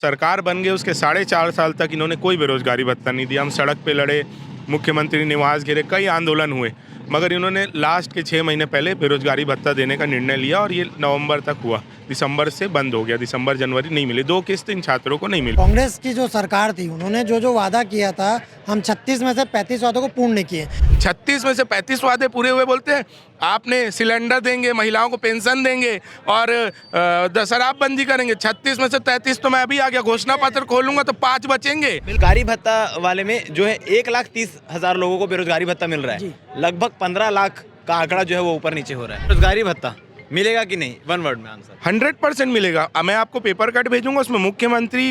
सरकार बन गई उसके 4.5 साल तक इन्होंने कोई बेरोजगारी भत्ता नहीं दिया। हम सड़क पे लड़े, मुख्यमंत्री निवास घेरे, कई आंदोलन हुए, मगर इन्होंने लास्ट के 6 महीने पहले बेरोजगारी भत्ता देने का निर्णय लिया और ये नवंबर तक हुआ। दिसंबर से बंद हो गया, दिसंबर जनवरी नहीं मिले, 2 किस्त इन छात्रों को नहीं मिली। कांग्रेस की जो सरकार थी उन्होंने जो जो वादा किया था, हम 36 में से 35 वादों को पूर्ण नहीं किए। 36 में से 35 वादे पूरे हुए बोलते हैं। आपने सिलेंडर देंगे, महिलाओं को पेंशन देंगे और शराबबंदी करेंगे। 36 में से 33 तो मैं अभी आ गया, घोषणा पत्र खोलूंगा तो 5 बचेंगे। बेरोजगारी भत्ता वाले में जो है 1,30,000 लोगों को बेरोजगारी भत्ता मिल रहा है। लगभग 15 लाख का आंकड़ा जो है वो ऊपर नीचे हो रहा है। बेरोजगारी भत्ता मिलेगा कि नहीं? 1 वर्ड में आंसर। 100% मिलेगा। मैं आपको पेपर कट भेजूंगा, उसमें मुख्यमंत्री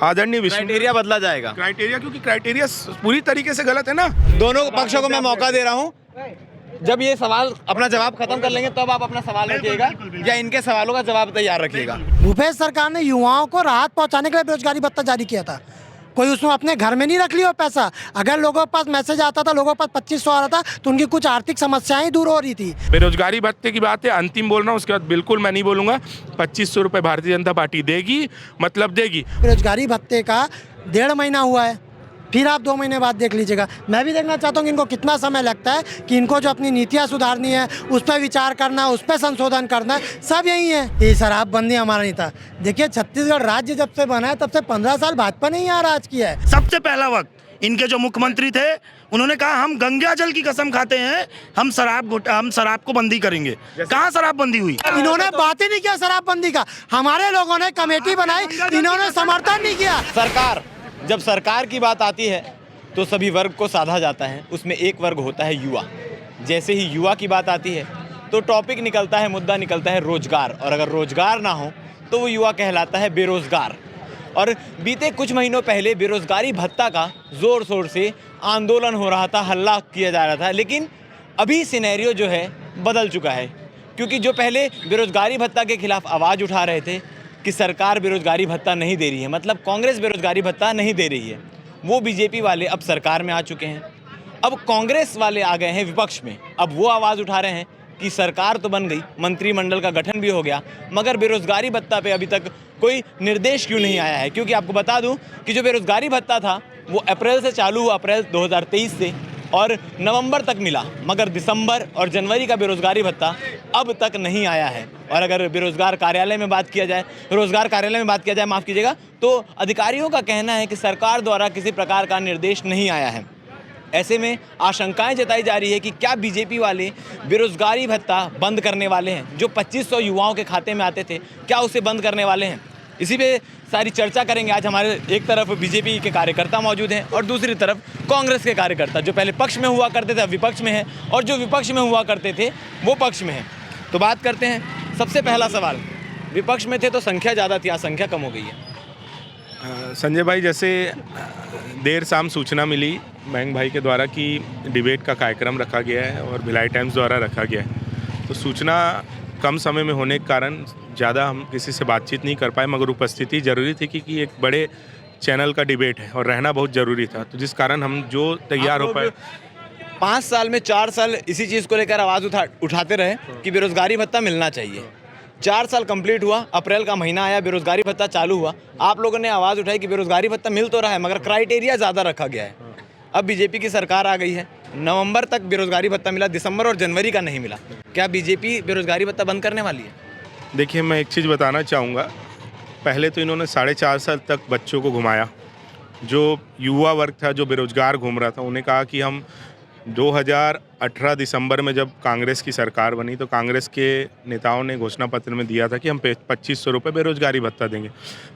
आदरणीय क्राइटेरिया बदला जाएगा। क्राइटेरिया, क्योंकि क्राइटेरिया पूरी तरीके से गलत है ना। दोनों पक्षों को मैं मौका दे रहा हूँ, जब ये सवाल अपना जवाब खत्म कर लेंगे तब आप अपना सवाल रखिएगा या इनके सवालों का जवाब तैयार रखिएगा। भूपेश सरकार ने युवाओं को राहत पहुंचाने के लिए बेरोजगारी भत्ता जारी किया था। कोई उसमें अपने घर में नहीं रख लिया पैसा। अगर लोगों के पास मैसेज आता था, लोगों के पास 2500 आ रहा था, तो उनकी कुछ आर्थिक समस्याएं दूर हो रही थी। बेरोजगारी भत्ते की बात है, अंतिम बोल रहा हूँ, उसके बाद बिल्कुल मैं नहीं बोलूंगा। 2500 रुपये भारतीय जनता पार्टी देगी, मतलब देगी। बेरोजगारी भत्ते का 1.5 महीना हुआ है, फिर आप 2 महीने बाद देख लीजिएगा। मैं भी देखना चाहता हूँ कि इनको कितना समय लगता है कि इनको जो अपनी नीतियाँ सुधारनी है, उस पर विचार करना है, उस पर संशोधन करना है, सब यही है। ये शराबबंदी हमारा नहीं था। देखिए, छत्तीसगढ़ राज्य जब से बना है तब से 15 साल भाजपा ने यहाँ राज किया है। सबसे पहला वक्त इनके जो मुख्यमंत्री थे उन्होंने कहा हम गंगा जल की कसम खाते हैं, हम शराब को बंदी करेंगे। कहाँ शराबबंदी हुई? इन्होंने बात ही नहीं किया शराबबंदी का। हमारे लोगों ने कमेटी बनाई, इन्होंने समर्थन नहीं किया। जब सरकार की बात आती है तो सभी वर्ग को साधा जाता है, उसमें एक वर्ग होता है युवा। जैसे ही युवा की बात आती है तो टॉपिक निकलता है, मुद्दा निकलता है रोजगार, और अगर रोजगार ना हो तो वो युवा कहलाता है बेरोजगार। और बीते कुछ महीनों पहले बेरोजगारी भत्ता का जोर शोर से आंदोलन हो रहा था, हल्ला किया जा रहा था, लेकिन अभी सिनेरियो जो है बदल चुका है। क्योंकि जो पहले बेरोजगारी भत्ता के खिलाफ आवाज़ उठा रहे थे कि सरकार बेरोजगारी भत्ता नहीं दे रही है, मतलब कांग्रेस बेरोजगारी भत्ता नहीं दे रही है, वो बीजेपी वाले अब सरकार में आ चुके हैं। अब कांग्रेस वाले आ गए हैं विपक्ष में। अब वो आवाज़ उठा रहे हैं कि सरकार तो बन गई, मंत्रिमंडल का गठन भी हो गया, मगर बेरोजगारी भत्ता पे अभी तक कोई निर्देश क्यों नहीं आया है? क्योंकि आपको बता दूं कि जो बेरोजगारी भत्ता था वो अप्रैल से चालू हुआ, अप्रैल 2023 से, और नवंबर तक मिला, मगर दिसंबर और जनवरी का बेरोजगारी भत्ता अब तक नहीं आया है। और अगर रोजगार कार्यालय में बात किया जाए, माफ़ कीजिएगा, तो अधिकारियों का कहना है कि सरकार द्वारा किसी प्रकार का निर्देश नहीं आया है। ऐसे में आशंकाएं जताई जा रही है कि क्या बीजेपी वाले बेरोजगारी भत्ता बंद करने वाले हैं? जो 2500 युवाओं के खाते में आते थे, क्या उसे बंद करने वाले हैं? इसी पे सारी चर्चा करेंगे आज। हमारे एक तरफ बीजेपी के कार्यकर्ता मौजूद हैं और दूसरी तरफ कांग्रेस के कार्यकर्ता, जो पहले पक्ष में हुआ करते थे अब विपक्ष में हैं, और जो विपक्ष में हुआ करते थे वो पक्ष में हैं। तो बात करते हैं। सबसे पहला सवाल, विपक्ष में थे तो संख्या ज़्यादा थी, आज संख्या कम हो गई है। संजय भाई, जैसे देर शाम सूचना मिली बैंक भाई के द्वारा कि डिबेट का कार्यक्रम रखा गया है और भिलाई टाइम्स द्वारा रखा गया है, तो सूचना कम समय में होने के कारण ज़्यादा हम किसी से बातचीत नहीं कर पाए, मगर उपस्थिति ज़रूरी थी क्योंकि एक बड़े चैनल का डिबेट है और रहना बहुत ज़रूरी था, तो जिस कारण हम जो तैयार हो पाए। 5 साल में 4 साल इसी चीज़ को लेकर आवाज़ उठाते रहे कि बेरोजगारी भत्ता मिलना चाहिए। 4 साल कंप्लीट हुआ, अप्रैल का महीना आया, बेरोजगारी भत्ता चालू हुआ, आप लोगों ने आवाज़ उठाई कि बेरोजगारी भत्ता मिल तो रहा है मगर क्राइटेरिया ज़्यादा रखा गया है। अब बीजेपी की सरकार आ गई है, नवंबर तक बेरोजगारी भत्ता मिला, दिसंबर और जनवरी का नहीं मिला। क्या बीजेपी बेरोजगारी भत्ता बंद करने वाली है? देखिए, मैं एक चीज़ बताना चाहूँगा। पहले तो इन्होंने 4.5 साल तक बच्चों को घुमाया, जो युवा वर्ग था, जो बेरोजगार घूम रहा था, उन्हें कहा कि हम 2018 दिसंबर में जब कांग्रेस की सरकार बनी तो कांग्रेस के नेताओं ने घोषणा पत्र में दिया था कि हम 2500 रुपये बेरोजगारी भत्ता देंगे,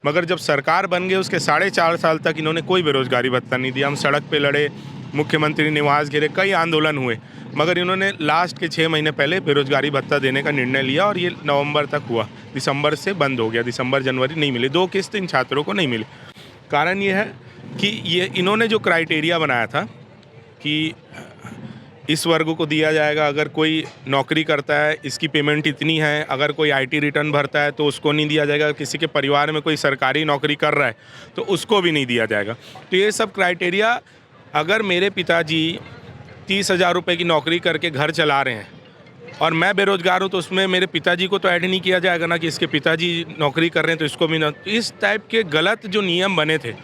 मगर जब सरकार बन गई उसके 4.5 साल तक इन्होंने कोई बेरोजगारी भत्ता नहीं दिया। हम सड़क पे लड़े, मुख्यमंत्री निवास घेरे, कई आंदोलन हुए, मगर इन्होंने लास्ट के 6 महीने पहले बेरोजगारी भत्ता देने का निर्णय लिया और ये नवंबर तक हुआ, दिसंबर से बंद हो गया, दिसंबर जनवरी नहीं मिले, 2 किस्त इन छात्रों को नहीं मिले। कारण ये है कि ये इन्होंने जो क्राइटेरिया बनाया था कि इस वर्ग को दिया जाएगा, अगर कोई नौकरी करता है इसकी पेमेंट इतनी है, अगर कोई आईटी रिटर्न भरता है तो उसको नहीं दिया जाएगा, किसी के परिवार में कोई सरकारी नौकरी कर रहा है तो उसको भी नहीं दिया जाएगा। तो ये सब क्राइटेरिया, अगर मेरे पिताजी 30,000 रुपये की नौकरी करके घर चला रहे हैं और मैं बेरोजगार हूँ तो उसमें मेरे पिताजी को तो ऐड नहीं किया जाएगा ना कि इसके पिताजी नौकरी कर रहे हैं तो इसको भी ना। इस टाइप के गलत जो नियम बने थे,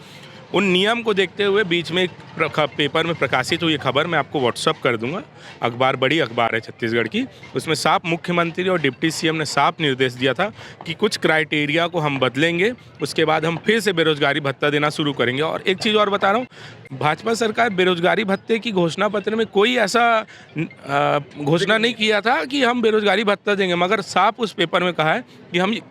उन नियम को देखते हुए बीच में एक पेपर में प्रकाशित हुई खबर मैं आपको व्हाट्सअप कर दूंगा। अखबार बड़ी अखबार है छत्तीसगढ़ की, उसमें साफ मुख्यमंत्री और डिप्टी सीएम ने साफ निर्देश दिया था कि कुछ क्राइटेरिया को हम बदलेंगे, उसके बाद हम फिर से बेरोजगारी भत्ता देना शुरू करेंगे। और एक चीज़ और बता रहा हूँ, भाजपा सरकार बेरोजगारी भत्ते की घोषणा पत्र में कोई ऐसा घोषणा नहीं किया था कि हम बेरोजगारी भत्ता देंगे, मगर साफ उस पेपर में कहा है कि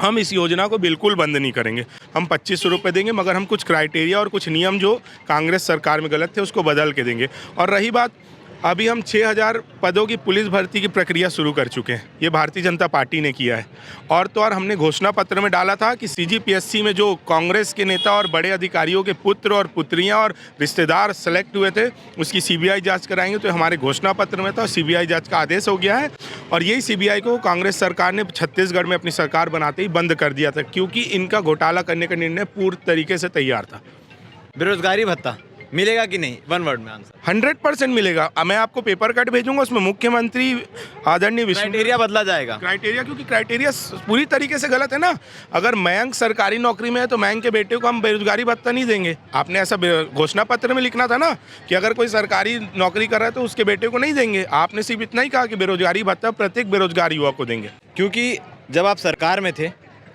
हम इस योजना को बिल्कुल बंद नहीं करेंगे। हम 2500 रुपये देंगे, मगर हम कुछ क्राइटेरिया और कुछ नियम जो कांग्रेस सरकार में गलत थे उसको बदल के देंगे। और रही बात, अभी हम 6000 पदों की पुलिस भर्ती की प्रक्रिया शुरू कर चुके हैं, ये भारतीय जनता पार्टी ने किया है। और तो और हमने घोषणा पत्र में डाला था कि सीजीपीएससी में जो कांग्रेस के नेता और बड़े अधिकारियों के पुत्र और पुत्रियां और रिश्तेदार सेलेक्ट हुए थे, उसकी सीबीआई जांच कराएंगे। तो हमारे घोषणा पत्र में था, सीबीआई जांच का आदेश हो गया है। और यही सीबीआई को कांग्रेस सरकार ने छत्तीसगढ़ में अपनी सरकार बनाते ही बंद कर दिया था, क्योंकि इनका घोटाला करने का निर्णय पूर्ण तरीके से तैयार था। बेरोजगारी भत्ता मिलेगा कि नहीं, वन वर्ड में आंसर। 100% मिलेगा। मैं आपको पेपर कट भेजूंगा, उसमें मुख्यमंत्री आदरणीय क्राइटेरिया बदला जाएगा। क्राइटेरिया, क्योंकि क्राइटेरिया पूरी तरीके से गलत है ना। अगर मयंक सरकारी नौकरी में है तो मयंक के बेटे को हम बेरोजगारी भत्ता नहीं देंगे। आपने ऐसा घोषणा पत्र में लिखना था ना कि अगर कोई सरकारी नौकरी कर रहा है तो उसके बेटे को नहीं देंगे। आपने सिर्फ इतना ही कहा कि बेरोजगारी भत्ता प्रत्येक बेरोजगार युवा को देंगे। क्योंकि जब आप सरकार में थे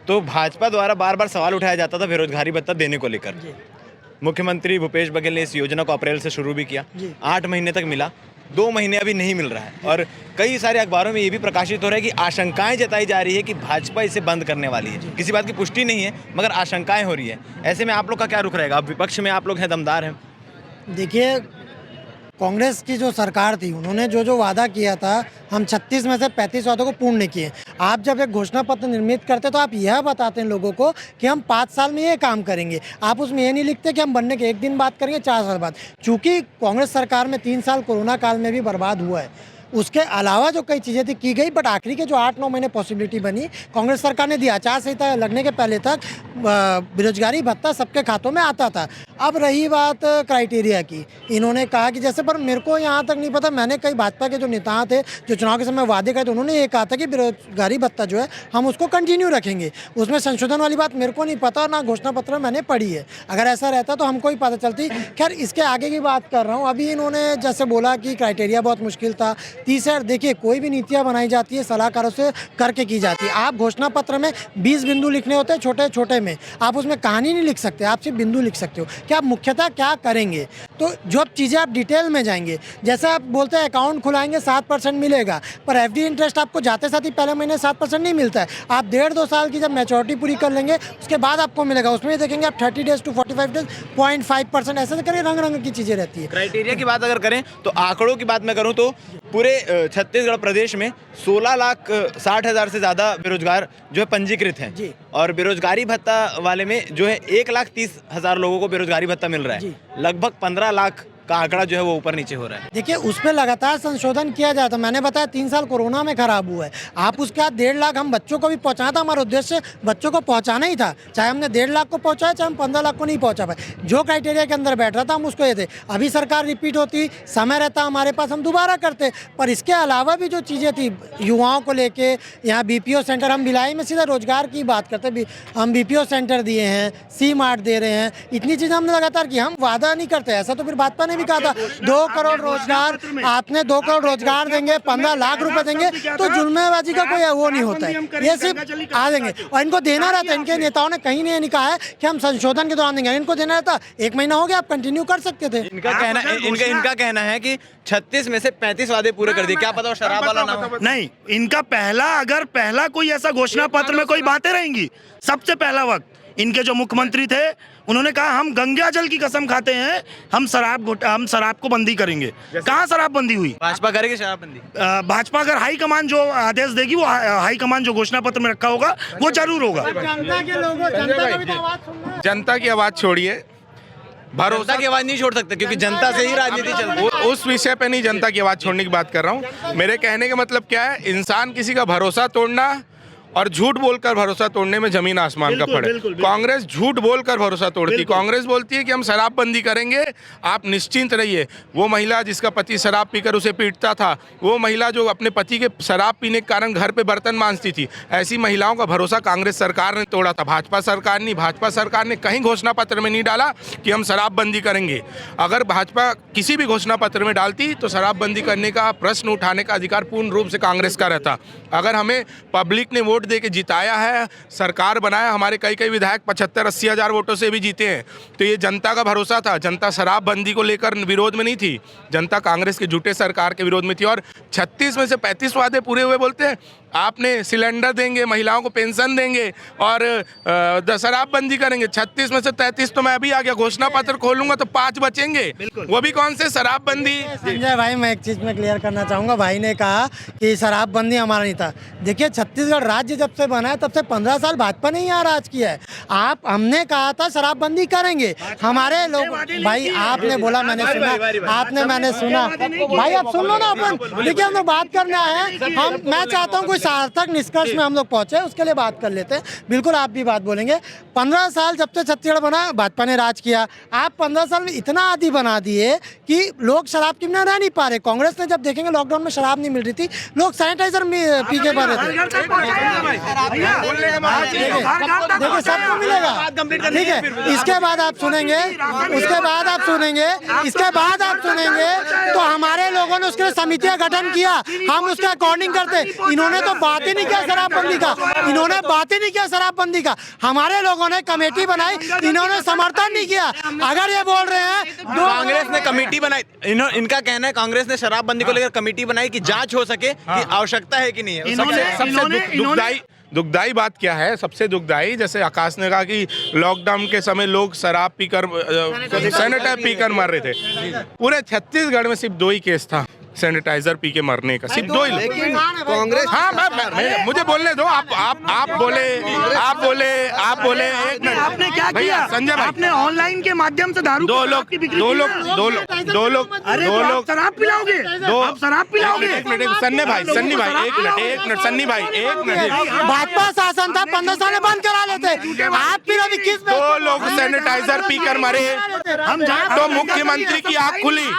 तो भाजपा द्वारा बार बार सवाल उठाया जाता था बेरोजगारी भत्ता देने को लेकर। मुख्यमंत्री भूपेश बघेल ने इस योजना को अप्रैल से शुरू भी किया, 8 महीने तक मिला, 2 महीने अभी नहीं मिल रहा है। और कई सारे अखबारों में ये भी प्रकाशित हो रहा है कि आशंकाएं जताई जा रही है कि भाजपा इसे बंद करने वाली है। किसी बात की पुष्टि नहीं है, मगर आशंकाएं हो रही है। ऐसे में आप लोग का क्या रुख रहेगा? अब विपक्ष में आप लोग हैं, दमदार हैं। देखिए, कांग्रेस की जो सरकार थी उन्होंने जो वादा किया था, हम 36 में से 35 वादों को पूर्ण नहीं किए। आप जब एक घोषणा पत्र निर्मित करते तो आप यह बताते हैं लोगों को कि हम 5 साल में ये काम करेंगे। आप उसमें ये नहीं लिखते कि हम बनने के 1 दिन बाद करेंगे, 4 साल बाद। चूँकि कांग्रेस सरकार में 3 साल कोरोना काल में भी बर्बाद हुआ है, उसके अलावा जो कई चीज़ें थी की गई, बट आखिरी के जो 8-9 महीने पॉसिबिलिटी बनी, कांग्रेस सरकार ने दी। आचार संहिता लगने के पहले तक बेरोजगारी भत्ता सबके खातों में आता था। अब रही बात क्राइटेरिया की, इन्होंने कहा कि जैसे, पर मेरे को यहाँ तक नहीं पता, मैंने कई भाजपा के जो नेता थे जो चुनाव के समय वादे करे थे, उन्होंने ये कहा था कि बेरोजगारी भत्ता जो है हम उसको कंटिन्यू रखेंगे। उसमें संशोधन वाली बात मेरे को नहीं पता और ना घोषणा पत्र में मैंने पढ़ी है। अगर ऐसा रहता तो हमको ही पता चलती। खैर, इसके आगे की बात कर रहा हूँ। अभी इन्होंने जैसे बोला कि क्राइटेरिया बहुत मुश्किल था। तीसरा, देखिए, कोई भी नीतियाँ बनाई जाती है सलाहकारों से करके की जाती है। आप घोषणा पत्र में 20 बिंदु लिखने होते हैं छोटे छोटे में, आप उसमें कहानी नहीं लिख सकते, आप सिर्फ बिंदु लिख सकते हो कि आप मुख्यतः क्या करेंगे। तो जो चीज़ें आप डिटेल में जाएंगे, जैसे आप बोलते हैं अकाउंट खुलाएंगे 7% मिलेगा, पर एफडी इंटरेस्ट आपको जाते साथ ही पहले महीने 7% नहीं मिलता है। आप 1.5-2 साल की जब मैच्योरिटी पूरी कर लेंगे उसके बाद आपको मिलेगा। उसमें देखेंगे आप 30 डेज टू 45 डेज 0.5%, ऐसे करें, रंग रंग की चीज़ें रहती है। क्राइटेरिया की बात अगर करें तो आंकड़ों की बात मैं करूं तो पूरे छत्तीसगढ़ प्रदेश में 16,60,000 से ज़्यादा बेरोजगार जो है पंजीकृत हैं जी। और बेरोजगारी भत्ता वाले में जो है 1,30,000 लोगों को बेरोजगारी भत्ता मिल रहा है। लगभग 15 लाख का आंकड़ा जो है वो ऊपर नीचे हो रहा है। देखिए, उस पर लगातार संशोधन किया जाता है। मैंने बताया 3 साल कोरोना में खराब हुआ है। आप उसके बाद 1.5 लाख हम बच्चों को भी पहुंचाना था। हमारा उद्देश्य बच्चों को पहुंचाना ही था, चाहे हमने 1.5 लाख को पहुंचाया, चाहे हम 15 लाख को नहीं पहुंचा पाए। जो क्राइटेरिया के अंदर बैठ रहा था हम उसको ये थे। अभी सरकार रिपीट होती, समय रहता हमारे पास, हम दोबारा करते। पर इसके अलावा भी जो चीज़ें थी युवाओं को लेके, यहाँ BPO सेंटर, हम भिलाई में सीधा रोजगार की बात करते, हम BPO सेंटर दिए हैं, सी मार्ट दे रहे हैं, इतनी चीज़ें हमने लगातार की। हम वादा नहीं करते, ऐसा तो फिर भाजपा ने भी कहा था 2 करोड़ रोजगार, आपने 2 करोड़ रोजगार देंगे, 15 लाख रुपए देंगे, तो जुल्मेबाजी का कोई वो नहीं होता है। ये सिर्फ आ देंगे और इनको देना रहता है। इनके नेताओं ने कहीं नहीं कहा है कि हम संशोधन के दौरान देंगे, इनको देना रहता। 1 महीना हो गया, आप कंटिन्यू कर सकते थे। इनका कहना है कि 36 में से 35 वादे पूरे कर दिए। क्या पता शराब वाला ना हो। नहीं, इनका अगर पहला कोई ऐसा घोषणा पत्र में कोई बातें रहेंगी, सबसे पहला वक्त इनके जो मुख्यमंत्री थे उन्होंने कहा हम गंगा जल की कसम खाते हैं, हम शराब को बंदी करेंगे। कहाँ शराबबंदी हुई? भाजपा करेगी शराबबंदी। भाजपा अगर हाईकमान जो आदेश देगी, वो हाईकमान जो घोषणा पत्र में रखा होगा वो जरूर होगा। जनता के लोगों, जनता का भी तो आवाज सुनना है। जनता की आवाज़ छोड़िए, भरोसा की आवाज नहीं छोड़ सकते क्योंकि जनता से ही राजनीति चलती है। उस विषय पे नहीं जनता की आवाज़ छोड़ने की बात कर रहा हूँ। मेरे कहने का मतलब क्या है, इंसान किसी का भरोसा तोड़ना और झूठ बोलकर भरोसा तोड़ने में जमीन आसमान का फर्क है। कांग्रेस झूठ बोलकर भरोसा तोड़ती, कांग्रेस बोलती है कि हम शराबबंदी करेंगे, आप निश्चिंत रहिए। वो महिला जिसका पति शराब पीकर उसे पीटता था, वो महिला जो अपने पति के शराब पीने के कारण घर पे बर्तन मांजती थी, ऐसी महिलाओं का भरोसा कांग्रेस सरकार ने तोड़ा था। भाजपा सरकार नहीं, भाजपा सरकार ने कहीं घोषणा पत्र में नहीं डाला कि हम शराबबंदी करेंगे। अगर भाजपा किसी भी घोषणा पत्र में डालती तो शराबबंदी करने का प्रश्न उठाने का अधिकार पूर्ण रूप से कांग्रेस का रहता। अगर हमें पब्लिक ने वोट दे के जिताया है, सरकार बनाया, हमारे कई विधायक 75-80 हज़ार वोटों से भी जीते हैं, तो ये जनता का भरोसा था। जनता शराबबंदी को लेकर विरोध में नहीं थी, जनता कांग्रेस के झूठे सरकार के विरोध में थी। और 36 में से 35 वादे पूरे हुए बोलते हैं। आपने सिलेंडर देंगे, महिलाओं को पेंशन देंगे और शराबबंदी करेंगे। 36 में से 33 तो मैं अभी आ गया, घोषणा पत्र खोलूंगा तो 5 बचेंगे, वो भी कौन से शराबबंदी। संजय भाई, मैं एक चीज़ में क्लियर करना चाहूँगा। भाई ने कहा कि शराबबंदी हमारा नहीं था। देखिए, छत्तीसगढ़ राज्य जब से बना है तब से 15 साल भाजपा ने यहाँ राज किया है। हमने कहा था शराबबंदी करेंगे, हमारे लोग। भाई आपने बोला, मैंने सुना, आपने मैंने सुना। भाई आप सुन लो ना, अपन देखिए हम लोग बात करने आए हैं। मैं चाहता हूँ सार्थक निष्कर्ष में हम लोग पहुंचे, उसके लिए बात कर लेते हैं। बिल्कुल आप भी बात बोलेंगे। 15 साल जब से छत्तीसगढ़ बना, भाजपा ने राज किया। आप 15 साल में इतना आदी बना दिए कि लोग शराब के बिना रह नहीं पा रहे। कांग्रेस ने जब देखेंगे लॉकडाउन में शराब नहीं मिल रही थी, लोग सैनिटाइजर पी के भर रहे थे। देखिए सबको मिलेगा, ठीक है। इसके बाद आप सुनेंगे, उसके बाद आप सुनेंगे, इसके बाद आप सुनेंगे तो हमारे लोगों ने उसके लिए समितियां गठन किया, हम उसके अकॉर्डिंग करते। इन्होंने तो बात ही नहीं किया शराबबंदी का, इन्होंने बात ही नहीं किया शराबबंदी का। हमारे लोगों ने कमेटी बनाई, इन्होंने समर्थन नहीं किया। अगर ये बोल रहे हैं कांग्रेस ने कमेटी बनाई, इनका कहना है कांग्रेस ने शराबबंदी को लेकर कमेटी बनाई कि जांच हो सके कि आवश्यकता है कि नहीं है। सबसे दुखदाई बात क्या है, सबसे दुखदाई, जैसे आकाश ने कहा कि लॉकडाउन के समय लोग शराब पीकर सैनिटाइजर पीकर मर रहे थे। पूरे छत्तीसगढ़ में सिर्फ 2 ही केस था सैनिटाइजर पी के मरने का, सिर्फ 2 ही। कांग्रेस, हाँ मुझे बोलने दो। आप बोले एक मिनट। आपने क्या किया संजय भाई, आपने ऑनलाइन के माध्यम से दारू दो लोग शराब पिलाओगे, आप शराब पिलाओगे। एक मिनट सन्नी भाई, एक मिनट सन्नी भाई, एक मिनट। भाजपा शासन था, 15 साल में बंद करा लेते। आप फिर अभी किस 2 लोग सैनिटाइजर पीकर मरे, तो मुख्यमंत्री की आंख खुली।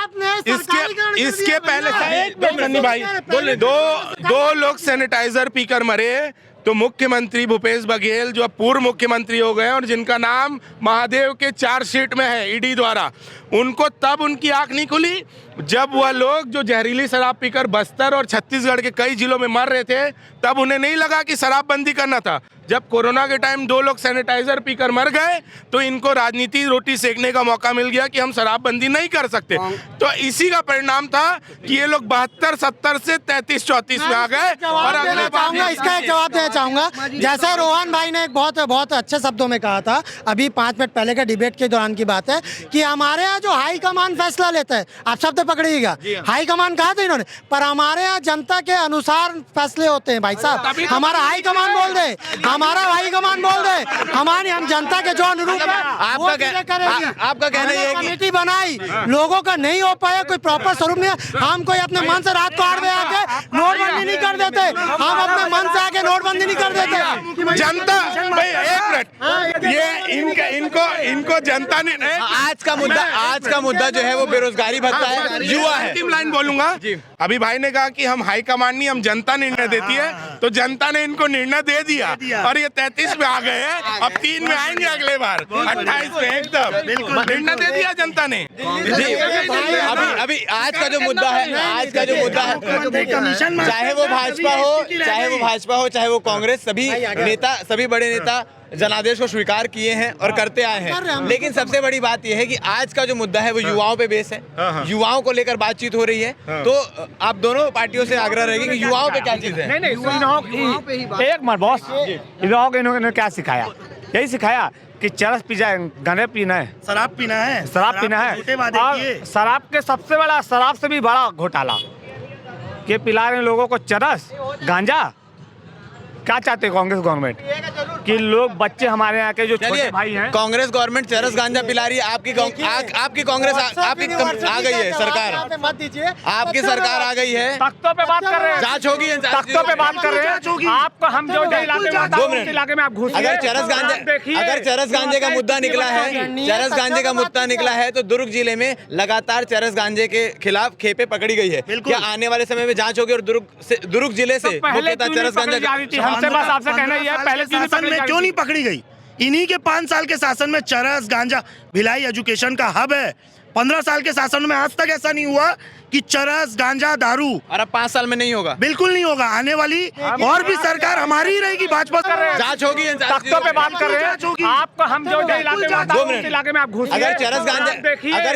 इसके पहले सन्नी भाई बोले, 2 लोग सैनिटाइजर पीकर मरे, तो मुख्यमंत्री भूपेश बघेल जो अब पूर्व मुख्यमंत्री हो गए और जिनका नाम महादेव के चार्जशीट में है ईडी द्वारा, उनको तब उनकी आंख नहीं खुली जब वह लोग जो जहरीली शराब पीकर बस्तर और छत्तीसगढ़ के कई जिलों में मर रहे थे, तब उन्हें नहीं लगा कि शराबबंदी करना था। जब कोरोना के टाइम 2 लोग सैनिटाइजर पीकर मर गए तो इनको राजनीति रोटी सेकने का मौका मिल गया कि हम शराबबंदी नहीं कर सकते। तो इसी का परिणाम था कि ये लोग 72-70 से 33-34 में आ गए। और अगले इसका एक जवाब देना चाहूंगा। जैसे रोहन भाई ने एक बहुत अच्छे शब्दों में कहा था, अभी 5 मिनट पहले के डिबेट के दौरान की बात है, कि हमारे यहाँ जो हाई कमान फैसला लेता है, आप शब्द पकड़िएगा, हाई कमान कहा था इन्होंने, पर हमारे यहाँ जनता के अनुसार फैसले होते हैं। भाई साहब, हमारा हाई कमान बोल दे, हमारा हाई कमान बोल दे, हम जनता के जो अनुरूप है आपका कहना ये है कि कमेटी बनाई, लोगों का नहीं हो पाया, कोई प्रॉपर स्वरूप नहीं है। हम कोई अपने मन से रात को 8 बजे आके नोटबंदी नहीं कर देते, हम अपने मन से आके नोटबंदी नहीं कर देते। जनता भाई, एक मिनट, ये इनको जनता ने आज का मुद्दा जो है वो बेरोजगारी भत्ता है, युवा है। अंतिम लाइन बोलूंगा। अभी भाई ने कहा कि हम हाई कमांड नहीं, हम जनता निर्णय देती है, तो जनता ने इनको निर्णय दे दिया और ये 33 में आ गए हैं, अब 3 में आएंगे अगले बार, 28 में एकदम निर्णय दे दिया जनता ने। अभी आज का जो मुद्दा है, चाहे वो भाजपा हो चाहे वो कांग्रेस, सभी बड़े नेता जनादेश को स्वीकार किए हैं और करते आए हैं। लेकिन सबसे बड़ी बात यह है कि आज का जो मुद्दा है वो युवाओं पे बेस है, युवाओं को लेकर बातचीत हो रही है। तो आप दोनों पार्टियों से आग्रह रहेगी कि युवाओं पे क्या चीज है। नहीं, एक मिनट बॉस, युवाओं को इन्होंने क्या सिखाया? यही सिखाया कि चरस पी जाए, गने पीना है, शराब पीना है, और शराब के सबसे बड़ा, शराब से भी बड़ा घोटाला, कि पिला रहे लोगों को चरस, गांजा, क्या चाहते हैं कांग्रेस गवर्नमेंट कि लोग बच्चे हमारे यहाँ के जो छोटे भाई हैं कांग्रेस गवर्नमेंट चरस गांजा पिला रही है, आपकी कांग्रेस आ गई है सरकार, मत दीजिए, आपकी सरकार आ गई है, तख्तों पे बात कर रहे हैं, जांच होगी, तख्तों पे बात कर रहे हैं। आपको हम जो इलाके में आता है, उस इलाके में आप घुस अगर चरस गांजे का मुद्दा निकला है, चरस गांजे का मुद्दा निकला है तो दुर्ग जिले में लगातार चरस गांजे के खिलाफ खेपे पकड़ी गई है। क्या आने वाले समय में जांच होगी और दुर्ग जिले से मुख्यतः चरस गांजा हमसे बस आपसे कहना ही है, पहले शासन में क्यों नहीं पकड़ी गई? इन्हीं के 5 साल के शासन में चरस गांजा भिलाई एजुकेशन का हब है। 15 साल के शासन में आज तक ऐसा नहीं हुआ कि चरस गांजा दारू, और अब 5 साल में नहीं होगा, बिल्कुल नहीं होगा। आने वाली और भी सरकार हमारी ही रहेगी, भाजपा जांच होगी, तख्तों पे बात कर रहे हैं। आपको हम जो इलाके में आता है, उस इलाके में आप घुस अगर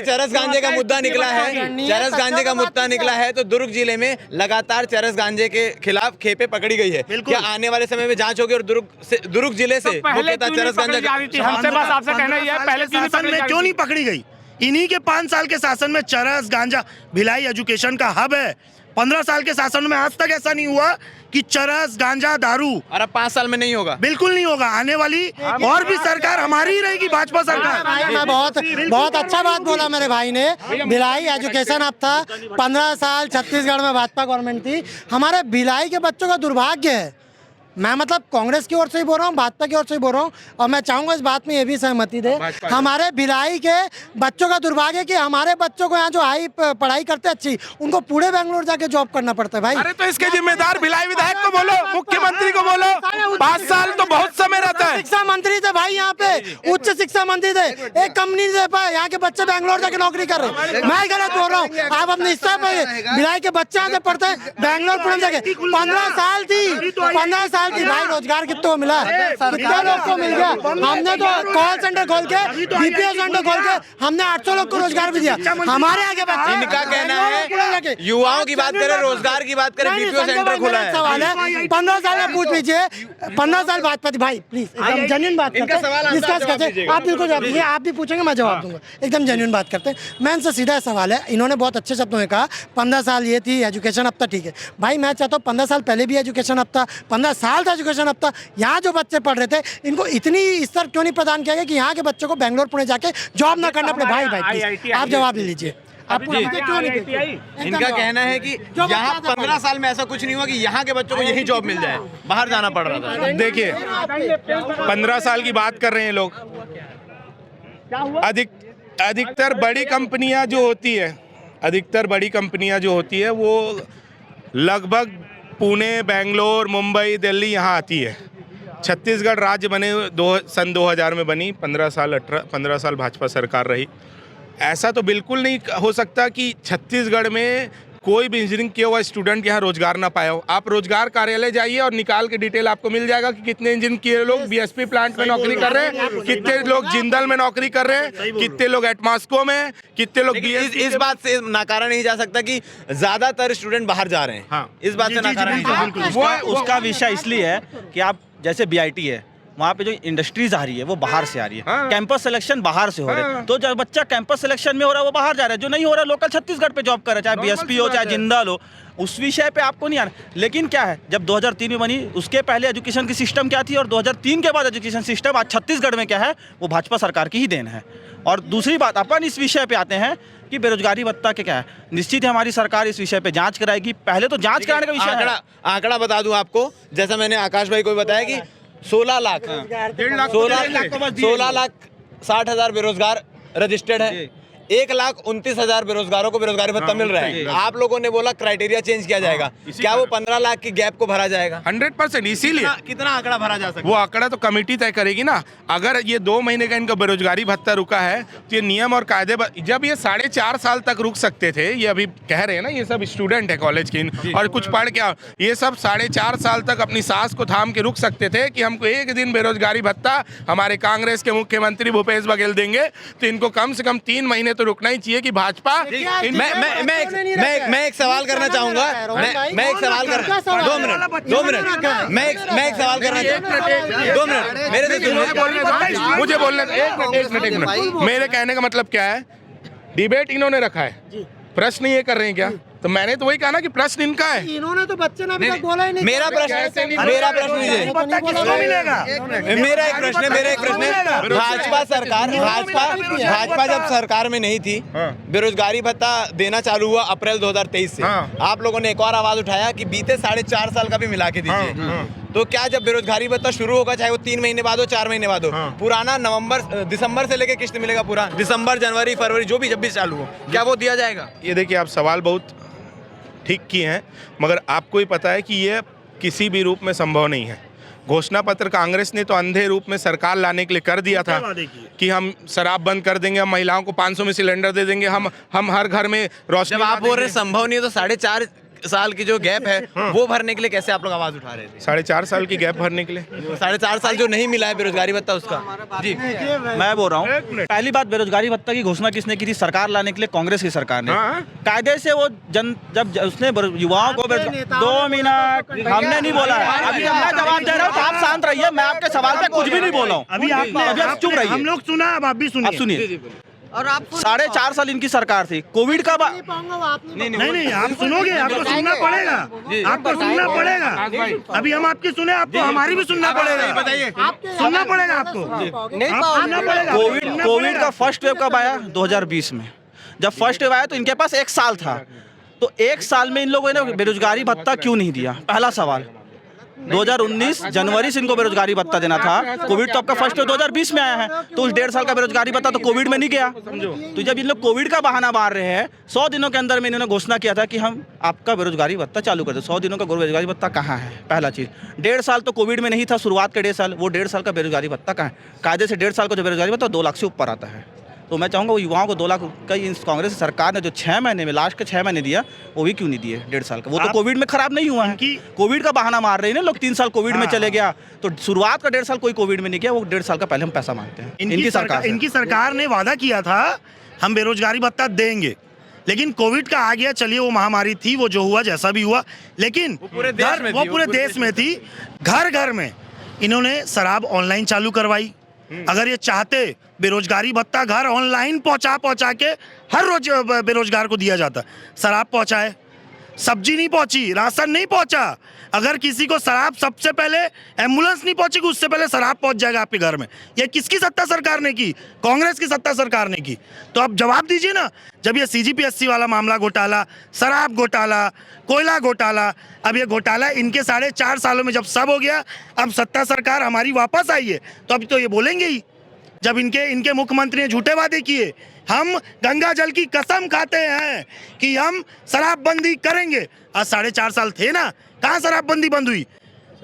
चरस गांजे का मुद्दा निकला है, चरस गांजे का मुद्दा निकला है तो दुर्ग जिले में लगातार चरस गांजे के खिलाफ खेपे पकड़ी गई है। क्या आने वाले समय में जांच होगी और दुर्ग जिले से मुख्यतः चरस गांजा हमसे बस आपसे कहना ही है, पहले शासन में क्यों नहीं पकड़ी गई? इन्हीं के 5 साल के शासन में चरस गांजा भिलाई एजुकेशन का हब है। 15 साल के शासन में आज तक ऐसा नहीं हुआ कि चरस गांजा दारू, और अब 5 साल में नहीं होगा, बिल्कुल नहीं होगा। आने वाली और भी सरकार हमारी ही रहेगी, भाजपा सरकार। मैं बहुत अच्छा बात बोला मेरे भाई ने। भिलाई एजुकेशन हब था, 15 साल छत्तीसगढ़ में भाजपा गवर्नमेंट थी। हमारे भिलाई के बच्चों का दुर्भाग्य है। मैं मतलब कांग्रेस की ओर से ही बोल रहा हूँ, भाजपा की ओर से ही बोल रहा हूँ, और मैं चाहूंगा इस बात में ये भी सहमति दे। हमारे भिलाई के बच्चों का दुर्भाग्य है कि हमारे बच्चों को यहाँ जो हाई पढ़ाई करते अच्छी, उनको पूरे बेंगलोर जाके जॉब करना पड़ता है भाई। अरे तो इसके जिम्मेदार भिलाई विधायक को बोलो, मुख्यमंत्री को बोलो। 5 साल तो बहुत समय रहता है। शिक्षा मंत्री थे भाई, यहाँ पे उच्च शिक्षा मंत्री थे, एक कंपनी दे पाए, यहाँ के बच्चे बेंगलोर जाके नौकरी कर रहे। मैं गलत बोल रहा हूँ? आप अपने हिस्सा पे भिलाई के बच्चे यहाँ से पढ़ते हैं बेंगलोर पुणे जाके। 15 साल थी, 15 साल की भाई, रोजगार कितना मिला, कितना लोग को मिल गया। हमने तो कॉल सेंटर खोल के, बीपीओ सेंटर खोल के हमने 800 लोग को रोजगार भी दिया। हमारे आगे बच्चे, इनका कहना है युवाओं की बात करें, रोजगार की बात करें, बीपीओ सेंटर खुला है। सवाल है 15 साल में पूछ लीजिए, 15 साल भाजपा भाई प्लीज एकदम जेन्युइन बात करते हैं, डिस्कस करते हैं। आप बिल्कुल जवाब दीजिए, आप भी पूछेंगे मैं जवाब दूंगा, एकदम जेन्युइन बात करते हैं। मैं इनसे सीधा सवाल है, इन्होंने बहुत अच्छे शब्दों में कहा 15 साल ये थी एजुकेशन अब तक, ठीक है भाई। मैं चाहता हूँ 15 साल पहले भी एजुकेशन अब था, 15 साल था एजुकेशन अब था। यहाँ जो बच्चे पढ़ रहे थे, इनको इतनी स्तर क्यों नहीं प्रदान किया गया कि यहाँ के बच्चों को बेंगलोर पुणे जाके जॉब ना करना पड़े? भाई प्लीज आप जवाब ले लीजिए। इनका कहना है कि यहाँ 15 साल में ऐसा कुछ नहीं हुआ कि यहाँ के बच्चों को यही जॉब मिल जाए, बाहर जाना पड़ रहा था। देखिए 15 साल की बात कर रहे हैं लोग। अधिकतर बड़ी कंपनियां जो होती है, अधिकतर बड़ी कंपनियां जो होती है वो लगभग पुणे, बेंगलोर, मुंबई, दिल्ली यहाँ आती है। छत्तीसगढ़ राज्य बने सन 2000 में बनी, 15 साल भाजपा सरकार रही। ऐसा तो बिल्कुल नहीं हो सकता कि छत्तीसगढ़ में कोई भी इंजीनियरिंग किया हुआ स्टूडेंट यहाँ रोजगार ना पाया हो। आप रोजगार कार्यालय जाइए और निकाल के डिटेल आपको मिल जाएगा कि कितने इंजीनियर किए लोग बीएसपी प्लांट में नौकरी कर रहे हैं, कितने लोग जिंदल में नौकरी कर रहे हैं, कितने लोग एटमास्को में, कितने लोग इस बात से नकारा नहीं जा सकता कि ज्यादातर स्टूडेंट बाहर जा रहे हैं। हाँ। इस बात से नकारा नहीं जा सकता। उसका विषय इसलिए है कि आप जैसे बीआईटी है, वहाँ पे जो इंडस्ट्रीज आ रही है वो बाहर से आ रही है। हाँ। कैंपस सिलेक्शन बाहर से हो रहा है। तो जब बच्चा कैंपस सिलेक्शन में हो रहा है वो बाहर जा रहा है, जो नहीं हो रहा है लोकल छत्तीसगढ़ पे जॉब कर रहा है, चाहे बीएसपी हो चाहे जिंदाल हो, उस विषय पे आपको नहीं आना। लेकिन क्या है, जब 2003 में बनी, उसके पहले एजुकेशन की सिस्टम क्या थी और 2003 के बाद एजुकेशन सिस्टम आज छत्तीसगढ़ में क्या है, वो भाजपा सरकार की ही देन है। और दूसरी बात, अपन इस विषय पे आते हैं कि बेरोजगारी भत्ता के क्या है। निश्चित है हमारी सरकार इस विषय पे जांच कराएगी। पहले तो जांच कराने का विषय है। आंकड़ा बता दूं आपको, जैसा मैंने आकाश भाई को बताया कि 16 लाख 60,000 बेरोजगार रजिस्टर्ड है, 1,29,000 बेरोजगारों को बेरोजगारी भत्ता मिल रहा है। आप लोगों ने बोला क्राइटेरिया चेंज किया जाएगा, क्या वो 15 लाख की गैप को भरा जाएगा? 100%। इसीलिए कितना आंकड़ा भरा जा सकता है? वो आंकड़ा तो कमेटी तय करेगी ना। अगर ये 2 महीने का इनका बेरोजगारी भत्ता रुका है तो ये नियम और कायदे, जब ये 4.5 साल तक रुक सकते थे, ये अभी कह रहे हैं ना, ये सब स्टूडेंट है कॉलेज के और कुछ पढ़ के, ये सब 4.5 साल तक अपनी सांस को थाम के रुक सकते थे कि हमको एक दिन बेरोजगारी भत्ता हमारे कांग्रेस के मुख्यमंत्री भूपेश बघेल देंगे। तो इनको कम से कम 3 महीने तो रुकना ही चाहिए कि भाजपा। मैं एक सवाल करना चाहूंगा, मैं एक सवाल करना, 2 मिनट, मैं एक सवाल करना चाहूंगा, 2 मिनट मेरे से मुझे बोलने एक मिनट। मेरे कहने का मतलब क्या है, डिबेट इन्होंने रखा है, प्रश्न ये कर रहे हैं क्या? तो मैंने तो वही कहा ना कि प्रश्न इनका है। इन्होंने तो बच्चे ने अभी तक बोला ही नहीं। मेरा प्रश्न लीजिए। पता किसको मिलेगा? मेरा एक प्रश्न है। भाजपा जब सरकार में नहीं थी, बेरोजगारी भत्ता देना चालू हुआ अप्रैल 2023 से। आप लोगों ने एक और आवाज उठाया कि बीते 4.5 साल का भी मिला के दीजिए। तो क्या जब बेरोजगारी भत्ता शुरू होगा, चाहे वो 3 महीने बाद हो, 4 महीने बाद हो, पुराना दिसंबर से लेके किस्त मिलेगा, पूरा दिसंबर, जनवरी, फरवरी, जो भी जब भी चालू हो, क्या वो दिया जाएगा? ये देखिए, आप सवाल बहुत ठीक किए हैं, मगर आपको ही पता है कि ये किसी भी रूप में संभव नहीं है। घोषणा पत्र कांग्रेस ने तो अंधे रूप में सरकार लाने के लिए कर दिया था कि हम शराब बंद कर देंगे, हम महिलाओं को 500 में सिलेंडर दे देंगे, हम हर घर में रोशनी। जब आप बोल रहे संभव नहीं है, तो 4.5 साल की जो गैप है वो भरने के लिए कैसे आप लोग आवाज उठा रहे थे? 4.5 साल की गैप भरने के लिए 4.5 साल जो नहीं मिला है बेरोजगारी भत्ता, उसका जी मैं बोल रहा हूँ, पहली बात, बेरोजगारी भत्ता की घोषणा किसने की थी? सरकार लाने के लिए कांग्रेस की सरकार ने। कायदे से वो जब उसने युवाओं को 2 मिनट हमने नहीं बोला है। अभी जब मैं जवाब दे रहा हूँ तो आप शांत रहिए, मैं आपके सवाल पे कुछ भी नहीं बोल रहा हूँ। अभी आप चुप रहिए, हम लोग सुना, अब आप भी सुनिए। आप सुनिए। और आप 4.5 साल इनकी सरकार थी, कोविड का नहीं, आप सुनोगे, आपको सुनना पड़ेगा, आपको सुनना पड़ेगा। अभी हम आपकी सुने, आपको हमारी भी सुनना पड़ेगा, सुनना पड़ेगा आपको, सुनना पड़ेगा। कोविड का फर्स्ट वेव कब आया? 2020 में। जब फर्स्ट वेव आया तो इनके पास 1 साल था, तो 1 साल में इन लोगों ने बेरोजगारी भत्ता क्यों नहीं दिया? पहला सवाल। 2019 जनवरी से इनको बेरोजगारी भत्ता देना था। कोविड तो आपका फर्स्ट वेव 2020 में आया है, तो उस 1.5 साल का बेरोजगारी भत्ता तो कोविड में नहीं गया। तो जब इन लोग कोविड का बहाना मार रहे हैं, 100 दिनों के अंदर में इन्होंने घोषणा किया था कि हम आपका बेरोजगारी भत्ता चालू कर दे। 100 दिनों का बेरोजगारी भत्ता कहाँ है? पहला चीज़। 1.5 साल तो कोविड में नहीं था, शुरुआत के 1.5 साल, वो 1.5 साल का बेरोजगारी भत्ता कहाँ है? कायदे से 1.5 साल का जो बेरोजगारी भत्ता 2 लाख से ऊपर आता है। तो मैं चाहूँगा वो युवाओं को 2 लाख का कांग्रेस सरकार ने जो 6 महीने में, लास्ट के 6 महीने दिया, वो भी क्यों नहीं दिए 1.5 साल का? वो तो कोविड में खराब नहीं हुआ है। कोविड का बहाना मार रहे हैं ना लोग, 3 साल कोविड में चले गया, तो शुरुआत का 1.5 साल कोई कोविड में नहीं किया, वो 1.5 साल का पहले हम पैसा मांगते हैं इनकी सरकार ने वादा किया था हम बेरोजगारी भत्ता देंगे, लेकिन कोविड का आ गया। चलिए, वो महामारी थी, वो जो हुआ जैसा भी हुआ, लेकिन वो पूरे देश में थी। घर घर में इन्होंने शराब ऑनलाइन चालू करवाई। अगर ये चाहते बेरोजगारी भत्ता घर ऑनलाइन पहुंचा के हर रोज बेरोजगार को दिया जाता। शराब पहुंचाए, सब्जी नहीं पहुंची, राशन नहीं पहुंचा। अगर किसी को शराब, सबसे पहले एम्बुलेंस नहीं पहुंचेगी, उससे पहले शराब पहुंच जाएगा आपके घर में। ये किसकी सत्ता सरकार ने की? कांग्रेस की सत्ता सरकार ने की। तो आप जवाब दीजिए ना। जब ये CGPSC वाला मामला घोटाला, शराब घोटाला, कोयला घोटाला, अब ये घोटाला इनके 4.5 सालों में जब सब हो गया, अब सत्ता सरकार हमारी वापस आई है, तो अब तो ये बोलेंगे ही। जब इनके मुख्यमंत्री ने झूठे वादे किए, हम गंगा जल की कसम खाते हैं कि हम शराबबंदी करेंगे। आज 4.5 साल थे ना, कहाँ शराबबंदी बंद हुई?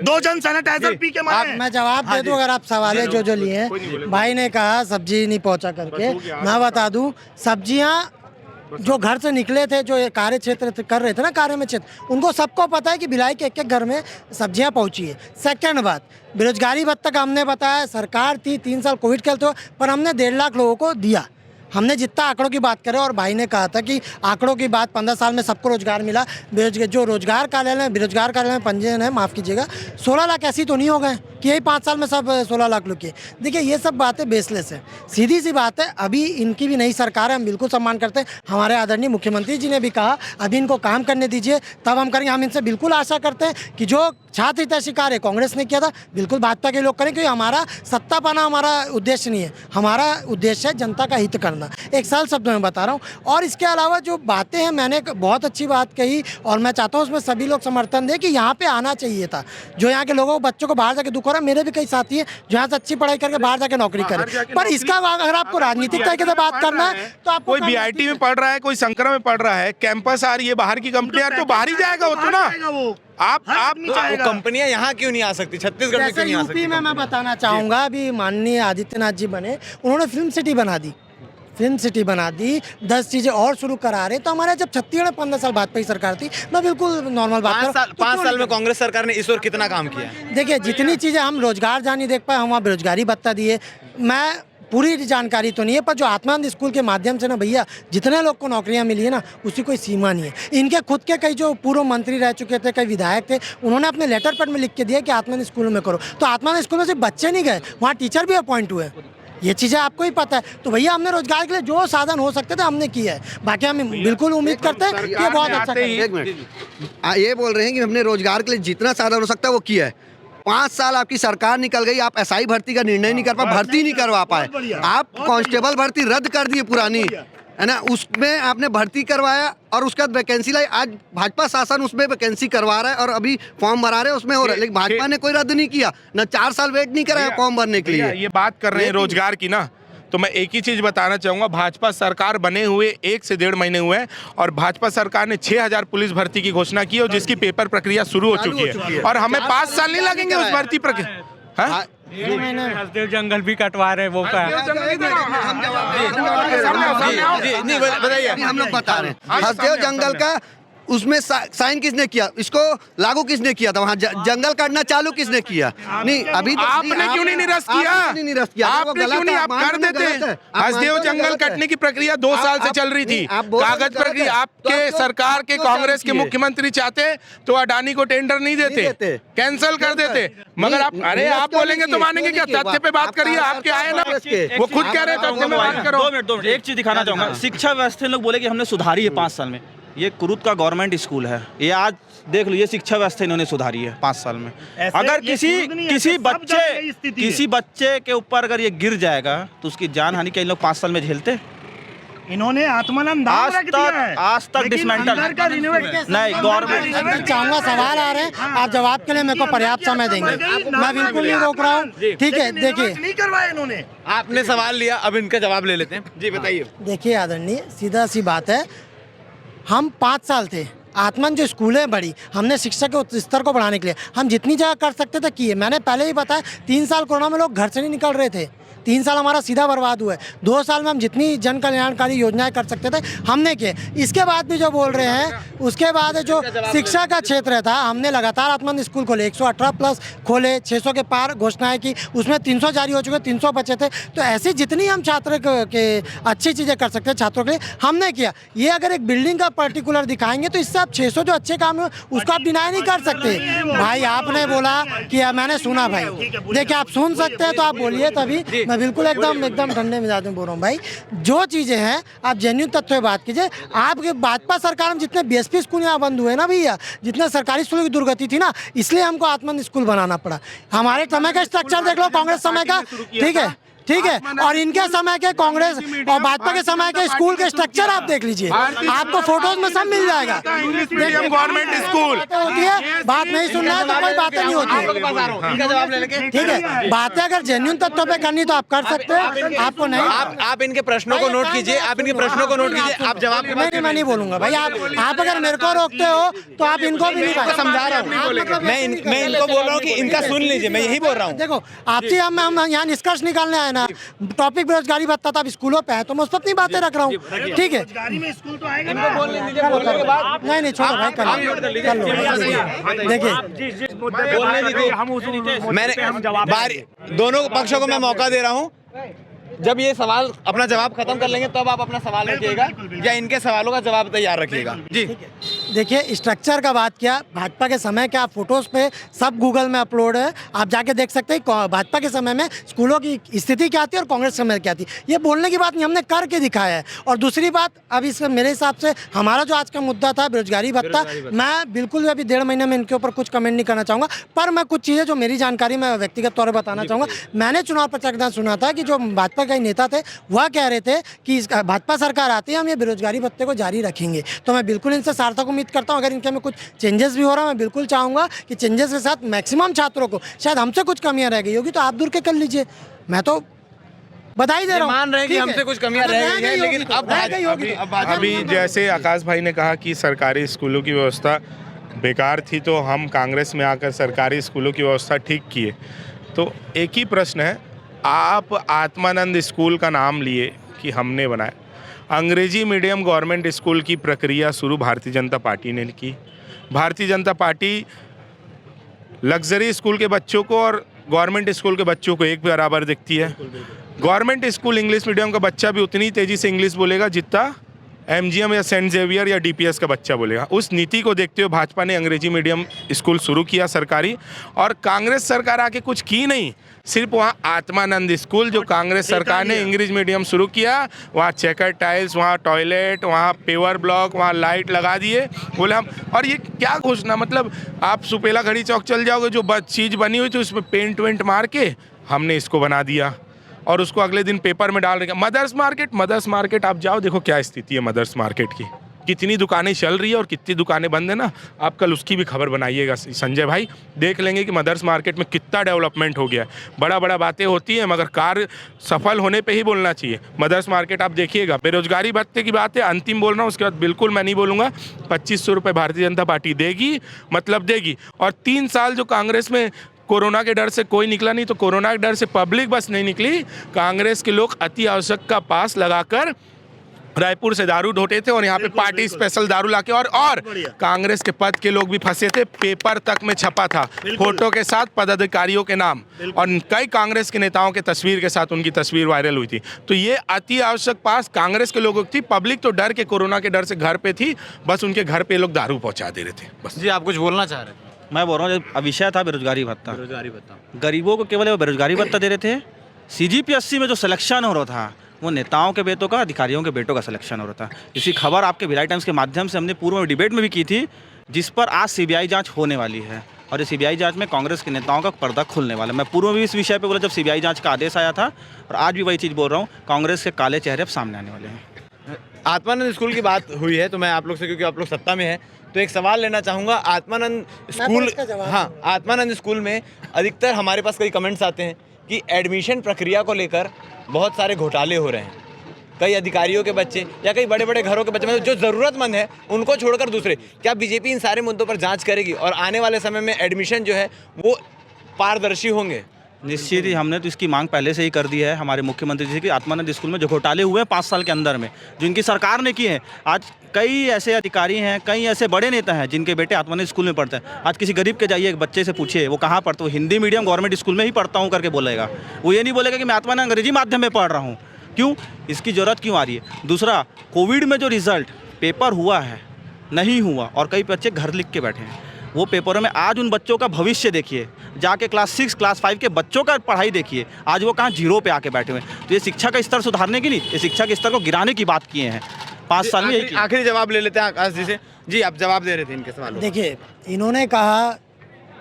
2 जन सैनिटाइजर पी के मारे। मैं जवाब दे दूं, अगर आप सवाल जो लिए हैं। भाई ने कहा सब्जी नहीं पहुंचा करके, मैं बता दूं, सब्जियां जो घर से निकले थे, जो कार्य क्षेत्र कर रहे थे ना, कार्य में क्षेत्र, उनको सबको पता है कि भिलाई के एक घर में सब्जियां पहुंची है। सेकंड बात, बेरोजगारी भत्ता का हमने बताया, सरकार थी 3 साल कोविड के तो, पर हमने 1.5 लाख लोगों को दिया। हमने जितना आंकड़ों की बात करें, और भाई ने कहा था कि आंकड़ों की बात, 15 साल में सबको रोजगार मिला। जो रोजगार कार्यालय में, बेरोजगार कार्यालय में पंजीयन है, माफ़ कीजिएगा, 16 लाख ऐसी तो नहीं हो गए कि यही 5 साल में सब 16 लाख लोग किए। देखिए, ये सब बातें बेसलेस है। सीधी सी बात है, अभी इनकी भी नई सरकार है, हम बिल्कुल सम्मान करते हैं। हमारे आदरणीय मुख्यमंत्री जी ने भी कहा अभी इनको काम करने दीजिए, तब हम करेंगे। हम इनसे बिल्कुल आशा करते हैं कि जो छात्र हितैषी कार्य कांग्रेस ने किया था, बिल्कुल भाजपा के लोग करें, क्योंकि हमारा सत्ता पाना हमारा उद्देश्य नहीं है। हमारा उद्देश्य है जनता का हित करना। एक सरल शब्दों में बता रहा हूँ। और इसके अलावा जो बातें हैं, मैंने बहुत अच्छी बात कही, और मैं चाहता हूँ उसमें सभी लोग समर्थन दें कि यहाँ पे आना चाहिए था। जो यहाँ के लोगों को, बच्चों को बाहर जाके दुख हो रहा है, मेरे भी कई साथी हैं जो यहाँ से अच्छी पढ़ाई करके बाहर जाके नौकरी करें। पर इसका अगर आपको राजनीतिक तरीके से बात करना है तो आप कोई BIT में पढ़ रहा है, कोई शंकरा में पढ़ रहा है, कैंपस आ रही है बाहर की कंपनियां, तो बाहर ही जाएगा वो तो ना। आप कंपनियां यहाँ क्यों नहीं आ सकती? छत्तीसगढ़ में क्यों नहीं आ सकती? यूपी में मैं बताना चाहूँगा, अभी माननीय आदित्यनाथ जी बने, उन्होंने फिल्म सिटी बना दी, 10 चीज़ें और शुरू करा रहे। तो हमारे जब छत्तीसगढ़ में 15 साल भाजपा की सरकार थी, मैं बिल्कुल नॉर्मल बात कर रहा हूँ। 5 साल में कांग्रेस सरकार ने इस ओर कितना काम किया? देखिए, जितनी चीज़ें हम रोजगार जहाँ नहीं देख पाए, हम वहाँ बेरोजगारी भत्ता दिए। मैं पूरी जानकारी तो नहीं है, पर जो आत्मानंद स्कूल के माध्यम से ना भैया, जितने लोग को नौकरियां मिली है ना, उसकी कोई सीमा नहीं है। इनके खुद के कई जो पूर्व मंत्री रह चुके थे, कई विधायक थे, उन्होंने अपने लेटर पैड में लिख के दिया कि आत्मानंद स्कूल में करो। तो आत्मानंद स्कूल में सिर्फ बच्चे नहीं गए, वहाँ टीचर भी अपॉइंट हुए। ये चीज़ें आपको ही पता है। तो भैया हमने रोजगार के लिए जो साधन हो सकते थे हमने किया है, बाकी हम बिल्कुल उम्मीद करते हैं कि ये बहुत अच्छा करेंगे। एक मिनट, ये बोल रहे हैं कि हमने रोजगार के लिए जितना साधन हो सकता है वो किया है। 5 साल आपकी सरकार निकल गई, आप एसआई भर्ती का निर्णय नहीं कर पाए, भर्ती नहीं करवा पाए। आप कांस्टेबल भर्ती रद्द कर दिए पुरानी, है ना, उसमें आपने भर्ती करवाया और उसके बाद वैकेंसी लाई। आज भाजपा शासन उसमें वैकेंसी करवा रहा है और अभी फॉर्म भरा रहे हैं, उसमें हो रहा है, लेकिन भाजपा ने कोई रद्द नहीं किया, न 4 साल वेट नहीं कराया फॉर्म भरने के लिए। ये बात कर रहे हैं रोजगार की ना, तो मैं एक ही चीज बताना चाहूंगा, भाजपा सरकार बने हुए 1 से 1.5 महीने हुए हैं और भाजपा सरकार ने 6000 पुलिस भर्ती की घोषणा की और जिसकी पेपर प्रक्रिया शुरू हो चुकी है और हमें 5 साल नहीं लगेंगे उस भर्ती प्रक्रिया। हाँ? हसदेव जंगल भी कटवा रहे वो का बताइए, हम लोग बता रहे हैं हसदेव जंगल का उसमें साइन किसने किया, इसको लागू किसने किया था, वहाँ जंगल काटना चालू किसने किया? नहीं, अभी आपने क्यों नहीं निरस्त किया? आपने निरस्त किया, आपने क्यों नहीं? आप कर देते। हसदेव जंगल कटने की प्रक्रिया 2 साल से चल रही थी, कागज प्रक्रिया। आपके सरकार के कांग्रेस के मुख्यमंत्री चाहते तो अडानी को टेंडर नहीं देते, कैंसिल कर देते। मगर आप, अरे आप बोलेंगे तो मानेंगे क्या? तथ्य पे बात करिए, आपके आए ना, वो खुद कह रहे तथ्य पे बात करो। 2 मिनट एक चीज दिखाना चाहूंगा। शिक्षा व्यवस्था लोग बोले कि हमने सुधारी है 5 साल में। ये कुरुद का गवर्नमेंट स्कूल है, ये आज देख लो, ये शिक्षा व्यवस्था इन्होंने सुधारी है 5 साल में। अगर किसी बच्चे के ऊपर अगर ये गिर जाएगा तो उसकी जान हानि क्या इन लोग 5 साल में झेलते? इन्होंने आत्मानंद दाव रख दिया है। आज तक डिसमेंटल नहीं गवर्नमेंट। चाहूंगा सवाल आ रहे हैं, आप जवाब के लिए मेरे को पर्याप्त समय देंगे, मैं बिल्कुल नहीं रोक रहा हूँ। ठीक है, देखिए नहीं करवाया इन्होंने। आपने सवाल लिया, अब इनका जवाब ले लेते हैं। जी बताइए। देखिए आदरणीय, सीधा सी बात है, हम 5 साल थे, आत्मन जो स्कूलें बढ़ी, हमने शिक्षा के स्तर को बढ़ाने के लिए हम जितनी जगह कर सकते थे किए। मैंने पहले ही बताया 3 साल कोरोना में लोग घर से नहीं निकल रहे थे, 3 साल हमारा सीधा बर्बाद हुआ है। 2 साल में हम जितनी जन कल्याणकारी योजनाएं कर सकते थे हमने किए। इसके बाद भी जो बोल रहे हैं, उसके बाद जो शिक्षा का क्षेत्र था, हमने लगातार आत्मन स्कूल खोले, 118 प्लस खोले, 600 के पार घोषणाएं की, उसमें 300 जारी हो चुके, 300 बचे थे। तो ऐसी जितनी हम छात्र के अच्छी चीज़ें कर सकते हैं छात्रों के लिए हमने किया। ये अगर एक बिल्डिंग का पर्टिकुलर दिखाएंगे तो इससे आप 600 जो अच्छे काम है उसको आप डिनाई नहीं कर सकते। भाई आपने बोला कि मैंने सुना, भाई देखिए आप सुन सकते हैं तो आप बोलिए, तभी मैं बिल्कुल एकदम ठंडे मिजाज में बोल रहा हूँ। भाई जो चीज़ें हैं आप जेन्युइन तथ्य पे बात कीजिए। आपके भाजपा सरकार में जितने बीएसपी स्कूल यहाँ बंद हुए ना भैया, जितने सरकारी स्कूलों की दुर्गति थी ना, इसलिए हमको आत्मन स्कूल बनाना पड़ा। हमारे समय का स्ट्रक्चर देख लो, कांग्रेस समय का, ठीक है, और इनके समय के कांग्रेस और भाजपा के समय के स्कूल के स्ट्रक्चर आप देख लीजिए, आपको फोटोज में सब मिल जाएगा। गवर्नमेंट स्कूल होती है, बात नहीं सुनना है तो कोई बातें नहीं होती। ठीक है, बातें अगर जेन्युइन तथ्यों पे करनी तो आप कर सकते हैं, आपको नहीं। आप इनके प्रश्नों को नोट कीजिए, आप इनके प्रश्नों को नोट कीजिए, आप जवाब नहीं, मैं नहीं बोलूंगा भाई। आप अगर मेरे को रोकते हो तो आप इनको भी नहीं समझा रहा हूँ। मैं इनको बोल रहा हूँ कि इनका सुन लीजिए, मैं यही बोल रहा हूँ। देखो आपसे हम यहाँ निष्कर्ष निकालने आए ना, टॉपिक बेरोजगारी भत्ता था, अब स्कूलों पे है तो मैं उस पर अपनी बातें रख रहा हूँ। ठीक है, स्कूल तो आएगा नहीं छोड़ो भाई, कर लो। देखिए मैंने दोनों पक्षों को मैं मौका दे रहा हूँ, जब ये सवाल अपना जवाब खत्म कर लेंगे तब आप अपना सवाल रखिएगा या इनके सवालों का जवाब तैयार रखिएगा। जी देखिए स्ट्रक्चर का बात किया, भाजपा के समय क्या फोटोज पे सब गूगल में अपलोड है, आप जाके देख सकते हैं भाजपा के समय में स्कूलों की स्थिति क्या थी और कांग्रेस समय क्या थी। ये बोलने की बात नहीं, हमने करके दिखाया है। और दूसरी बात, अब इसमें मेरे हिसाब से हमारा जो आज का मुद्दा था बेरोजगारी भत्ता, मैं बिल्कुल भी अभी 1.5 महीने में इनके ऊपर कुछ कमेंट नहीं करना चाहूँगा, पर मैं कुछ चीज़ें जो मेरी जानकारी में व्यक्तिगत तौर पर बताना चाहूँगा। मैंने चुनाव प्रचार के दौरान सुना था कि जो भाजपा के नेता थे वह कह रहे थे कि भाजपा सरकार आती है हम ये बेरोजगारी भत्ते को जारी रखेंगे। तो मैं बिल्कुल इनसे सार्थक उम्मीद करता हूँ, अगर इनके में कुछ चेंजेस भी हो रहा है, मैं बिल्कुल चाहूँगा कि चेंजेस के साथ मैक्सिमम छात्रों को, शायद हमसे कुछ कमियाँ रह गई होगी तो आप दूर के कर लीजिए, मैं तो बधाई दे रहा हूँ। मान रहे हैं कि हमसे कुछ कमियां रह गई हैं, लेकिन अब अभी जैसे आकाश भाई ने कहा कि सरकारी स्कूलों की व्यवस्था बेकार थी तो हम कांग्रेस में आकर सरकारी स्कूलों की व्यवस्था ठीक किए। तो एक ही प्रश्न है, आप आत्मानंद स्कूल का नाम लिए कि हमने बनाया, अंग्रेजी मीडियम गवर्नमेंट स्कूल की प्रक्रिया शुरू भारतीय जनता पार्टी ने की। Bharatiya Janata party luxury school के बच्चों को और गवर्नमेंट स्कूल के बच्चों को एक बराबर देखती है। गवर्नमेंट स्कूल इंग्लिश मीडियम का बच्चा भी उतनी तेज़ी से इंग्लिश बोलेगा जितना एमजीएम या सेंट जेवियर या डीपीएस का बच्चा बोलेगा। उस नीति को देखते हुए भाजपा ने अंग्रेजी मीडियम स्कूल शुरू किया सरकारी, और कांग्रेस सरकार आके कुछ की नहीं, सिर्फ वहाँ आत्मानंद स्कूल जो कांग्रेस सरकार ने इंग्लिश मीडियम शुरू किया, वहाँ चेकर टाइल्स, वहाँ टॉयलेट, वहाँ पेवर ब्लॉक, वहाँ लाइट लगा दिए। बोले हम, और ये क्या घोषणा, मतलब आप सुपेला घड़ी चौक चल जाओगे, जो चीज़ बनी हुई थी उसमें पेंट वेंट मार के हमने इसको बना दिया और उसको अगले दिन पेपर में डाल रहे। मदर्स मार्केट आप जाओ, देखो क्या स्थिति है मदर्स मार्केट की, कितनी दुकानें चल रही है और कितनी दुकानें बंद है ना। आप कल उसकी भी खबर बनाइएगा संजय भाई, देख लेंगे कि मदर्स मार्केट में कितना डेवलपमेंट हो गया है। बड़ा बातें होती हैं मगर कार्य सफल होने पे ही बोलना चाहिए। मदर्स मार्केट आप देखिएगा। बेरोजगारी भत्ते की बात है, अंतिम बोल रहा हूँ, उसके बाद बिल्कुल मैं नहीं बोलूँगा। 2500 रुपये भारतीय जनता पार्टी देगी, मतलब देगी। और 3 साल जो कांग्रेस में कोरोना के डर से कोई निकला नहीं, तो कोरोना के डर से पब्लिक बस नहीं निकली, कांग्रेस के लोग अति आवश्यक का पास लगाकर रायपुर से दारू ढोते थे और यहाँ पे पार्टी स्पेशल दारू लाके, और कांग्रेस के पद के लोग भी फंसे थे, पेपर तक में छपा था फोटो के साथ पदाधिकारियों के नाम, और कई कांग्रेस के नेताओं के तस्वीर के साथ उनकी तस्वीर वायरल हुई थी। तो ये अति आवश्यक पास कांग्रेस के लोगों की थी। पब्लिक तो डर के, कोरोना के डर से घर पे थी, बस उनके घर पे लोग दारू पहुँचा दे रहे थे बस। जी आप कुछ बोलना चाह रहे थे? मैं बोल रहा हूँ, विषय था बेरोजगारी भत्ता। गरीबों को केवल बेरोजगारी भत्ता दे रहे थे। CGPSC में जो सिलेक्शन हो रहा था वो नेताओं के बेटों का, अधिकारियों के बेटों का सिलेक्शन हो रहा था। इसी खबर आपके भिलाई टाइम्स के माध्यम से हमने पूर्व में डिबेट में भी की थी, जिस पर आज CBI जांच होने वाली है और इस CBI जांच में कांग्रेस के नेताओं का पर्दा खुलने वाला है। मैं पूर्व में भी इस विषय पे बोला जब CBI जांच का आदेश आया था, और आज भी वही चीज़ बोल रहा हूँ, कांग्रेस के काले चेहरे अब सामने आने वाले हैं। आत्मानंद स्कूल की बात हुई है तो मैं आप लोग से, क्योंकि आप लोग सत्ता में हैं, तो एक सवाल लेना चाहूँगा। आत्मानंद स्कूल, हाँ, आत्मानंद स्कूल में अधिकतर हमारे पास कई कमेंट्स आते हैं कि एडमिशन प्रक्रिया को लेकर बहुत सारे घोटाले हो रहे हैं। कई अधिकारियों के बच्चे या कई बड़े बड़े घरों के बच्चे, मतलब जो ज़रूरतमंद है उनको छोड़कर दूसरे, क्या बीजेपी इन सारे मुद्दों पर जांच करेगी और आने वाले समय में एडमिशन जो है वो पारदर्शी होंगे? निश्चित ही, हमने तो इसकी मांग पहले से ही कर दी है हमारे मुख्यमंत्री जी की। आत्मानंद स्कूल में जो घोटाले हुए हैं 5 साल के अंदर में, जो इनकी सरकार ने किए हैं, आज कई ऐसे अधिकारी हैं, कई ऐसे बड़े नेता हैं जिनके बेटे आत्मानंद स्कूल में पढ़ते हैं। आज किसी गरीब के जाइए, एक बच्चे से पूछिए वो कहाँ पढ़ते, वो हिंदी मीडियम गवर्नमेंट स्कूल में ही पढ़ता हूँ करके बोलेगा। वो ये नहीं बोलेगा कि मैं आत्मानंद अंग्रेजी माध्यम में पढ़ रहा हूँ। क्यों? इसकी ज़रूरत क्यों आ रही है? दूसरा, कोविड में जो रिज़ल्ट पेपर हुआ है, नहीं हुआ, और कई बच्चे घर लिख के बैठे हैं वो पेपरों में। आज उन बच्चों का भविष्य देखिए, जाके क्लास 6 क्लास 5 के बच्चों का पढ़ाई देखिए, आज वो कहाँ 0 पे आके बैठे हुए हैं। तो ये शिक्षा का स्तर सुधारने के लिए, ये शिक्षा के स्तर को गिराने की बात किए हैं 5 साल में। आखिरी जवाब ले लेते हैं आकाश जी से। जी आप जवाब दे रहे थे इनके सवाल। देखिए, इन्होंने कहा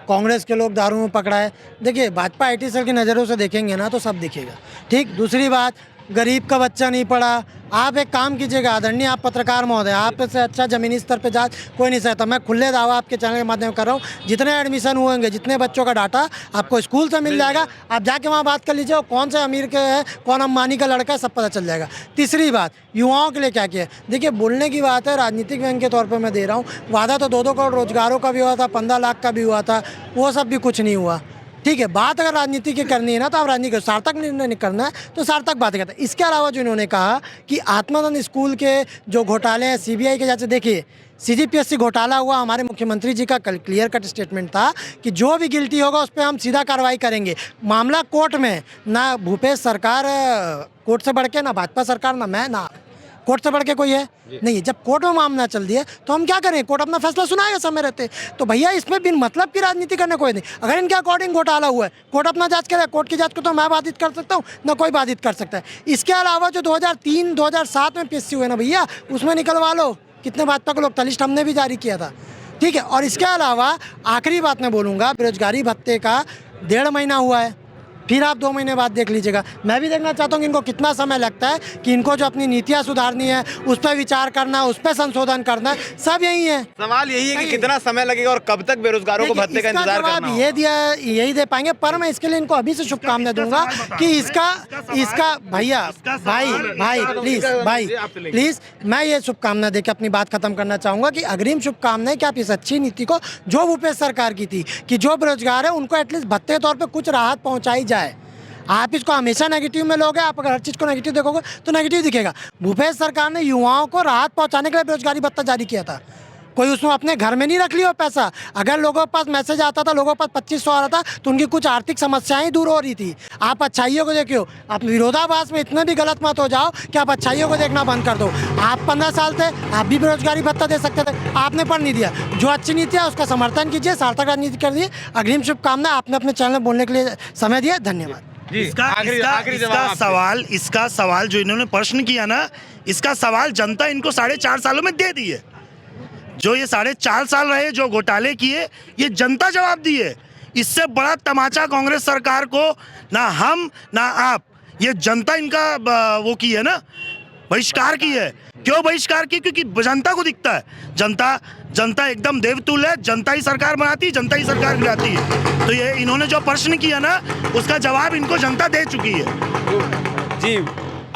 कांग्रेस के लोग दारू में पकड़ा है। देखिए, भाजपा IT सेल की नज़रों से देखेंगे ना तो सब दिखेगा, ठीक। दूसरी बात, गरीब का बच्चा नहीं पढ़ा। आप एक काम कीजिएगा, आदरणीय आप पत्रकार महोदय, आप से अच्छा ज़मीनी स्तर पे जांच कोई नहीं सहता। मैं खुले दावा आपके चैनल के माध्यम कर रहा हूँ, जितने एडमिशन हुए होंगे, जितने बच्चों का डाटा आपको स्कूल से मिल जाएगा। आप जाके वहाँ बात कर लीजिए, और कौन से अमीर के है, कौन अंबानी का लड़का है, सब पता चल जाएगा। तीसरी बात, युवाओं के लिए क्या किया। देखिए, बोलने की बात है, राजनीतिक व्यंग के तौर पर मैं दे रहा हूँ। वादा तो 2-2 करोड़ रोजगारों का भी हुआ था, 15 लाख का भी हुआ था, वो सब भी कुछ नहीं हुआ, ठीक है। बात अगर राजनीति की करनी है ना तो आप राजनीति सार्थक निर्णय करना है तो सार्थक बातें करते हैं। इसके अलावा जो इन्होंने कहा कि आत्मानंद स्कूल के जो घोटाले हैं CBI के जैसे, देखिए CGPSC घोटाला हुआ, हमारे मुख्यमंत्री जी का कल क्लियर कट स्टेटमेंट था कि जो भी गिल्टी होगा उस पर हम सीधा कार्रवाई करेंगे। मामला कोर्ट में, ना भूपेश सरकार कोर्ट से बढ़ के, ना भाजपा सरकार, ना मैं, ना कोर्ट से बढ़ के कोई है नहीं। जब कोर्ट में मामला चल दिया तो हम क्या करें, कोर्ट अपना फैसला सुनाएगा समय रहते। तो भैया इसमें बिन मतलब की राजनीति करने कोई नहीं। अगर इनके अकॉर्डिंग घोटाला हुआ है, कोर्ट अपना जांच करे। कोर्ट की जांच को तो मैं बाधित कर सकता हूँ, ना कोई बाधित कर सकता है। इसके अलावा जो 2003-2007 में PSC हुए ना भैया, उसमें निकलवा लो। कितने भाजपा के लोग, तलिस्ट हमने भी जारी किया था, ठीक है। और इसके अलावा आखिरी बात मैं बोलूँगा, बेरोजगारी भत्ते का 1.5 महीना हुआ है, फिर आप 2 महीने बाद देख लीजिएगा। मैं भी देखना चाहता हूँ कि इनको कितना समय लगता है, कि इनको जो अपनी नीतियाँ सुधारनी है, उस पर विचार करना, उस पर संशोधन करना है, सब यही है। सवाल यही है कि कितना समय लगेगा और कब तक बेरोजगारों को भत्ते का इंतजार करना होगा। ये दिया, यही दे पाएंगे। पर मैं इसके लिए इनको अभी से शुभकामनाएं दूंगा कि इसका भैया भाई प्लीज मैं ये शुभकामना देकर अपनी बात खत्म करना चाहूँगा कि अग्रिम शुभकामनाएं कि आप इस अच्छी नीति को, जो भूपेश सरकार की थी, कि जो बेरोजगार है उनको एटलीस्ट भत्ते के तौर पर कुछ राहत पहुँचाई जाए। आप इसको हमेशा नेगेटिव में लोगे, आप अगर हर चीज़ को नेगेटिव देखोगे तो नेगेटिव दिखेगा। भूपेश सरकार ने युवाओं को राहत पहुंचाने के लिए बेरोजगारी भत्ता जारी किया था। कोई उसमें अपने घर में नहीं रख लिया पैसा। अगर लोगों के पास मैसेज आता था, लोगों के पास 2500 आ रहा था, तो उनकी कुछ आर्थिक समस्याएं दूर हो रही थी। आप अच्छाइयों को देखियो, आप विरोधाभास में इतने भी गलत मत हो जाओ कि आप अच्छाइयों को देखना बंद कर दो। आप 15 साल थे, आप भी बेरोजगारी भत्ता दे सकते थे, आपने पर नहीं दिया। जो अच्छी नीति है उसका समर्थन कीजिए, सार्थक राजनीति कर दिए। अग्रिम शुभकामनाएं, आपने अपने चैनल में बोलने के लिए समय दिया, धन्यवाद। इसका सवाल जो इन्होंने प्रश्न किया ना, इसका सवाल जनता इनको 4.5 सालों में दे दी है। जो ये 4.5 साल रहे, जो घोटाले किए, ये जनता जवाब दी है। इससे बड़ा तमाचा कांग्रेस सरकार को ना हम ना आप, ये जनता इनका वो की है ना, बहिष्कार की है। क्यों बहिष्कार की? क्योंकि जनता को दिखता है, जनता एकदम देवतुल्य है, जनता ही सरकार बनाती है, जनता ही सरकार गिराती है। तो ये इन्होंने जो प्रश्न किया ना, उसका जवाब इनको जनता दे चुकी है। जी,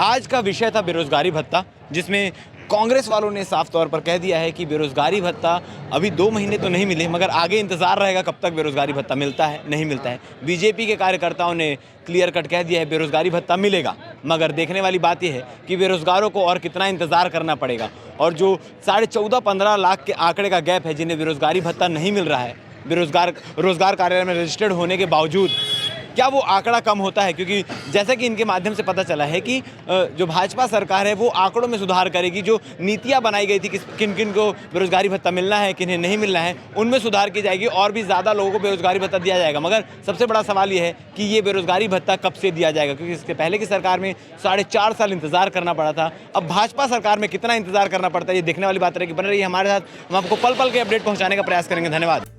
आज का विषय था बेरोजगारी भत्ता, जिसमें कांग्रेस वालों ने साफ तौर पर कह दिया है कि बेरोजगारी भत्ता अभी 2 महीने तो नहीं मिले, मगर आगे इंतजार रहेगा कब तक बेरोजगारी भत्ता मिलता है नहीं मिलता है। बीजेपी के कार्यकर्ताओं ने क्लियर कट कह दिया है बेरोजगारी भत्ता मिलेगा, मगर देखने वाली बात यह है कि बेरोजगारों को और कितना इंतजार करना पड़ेगा। और जो 14.5-15 लाख के आंकड़े का गैप है, जिन्हें बेरोजगारी भत्ता नहीं मिल रहा है, रोजगार कार्यालय में रजिस्टर्ड होने के बावजूद, क्या वो आंकड़ा कम होता है? क्योंकि जैसे कि इनके माध्यम से पता चला है कि जो भाजपा सरकार है वो आंकड़ों में सुधार करेगी। जो नीतियां बनाई गई थी कि किन किन को बेरोजगारी भत्ता मिलना है, किन्हें नहीं मिलना है, उनमें सुधार की जाएगी और भी ज़्यादा लोगों को बेरोजगारी भत्ता दिया जाएगा। मगर सबसे बड़ा सवाल ये है कि ये बेरोजगारी भत्ता कब से दिया जाएगा, क्योंकि इसके पहले की सरकार में 4.5 साल इंतजार करना पड़ा था। अब भाजपा सरकार में कितना इंतजार करना पड़ता है, ये देखने वाली बात रहेगी। बन रही है हमारे साथ, हम आपको पल पल के अपडेट पहुँचाने का प्रयास करेंगे। धन्यवाद।